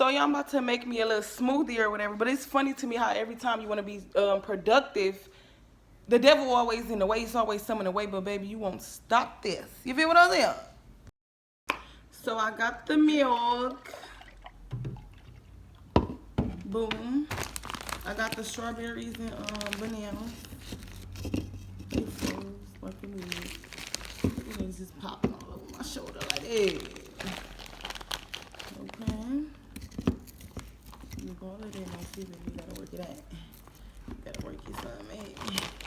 So y'all about to make me a little smoothie or whatever. But it's funny to me how every time you want to be productive, the devil always in the way. It's always some in the way. But baby, you won't stop this. You feel what I'm saying? So I got the milk. Boom. I got the strawberries and bananas. Things just popping all over my shoulder like this. Okay. You ball it in and see if you gotta work it out. You gotta work it something, man.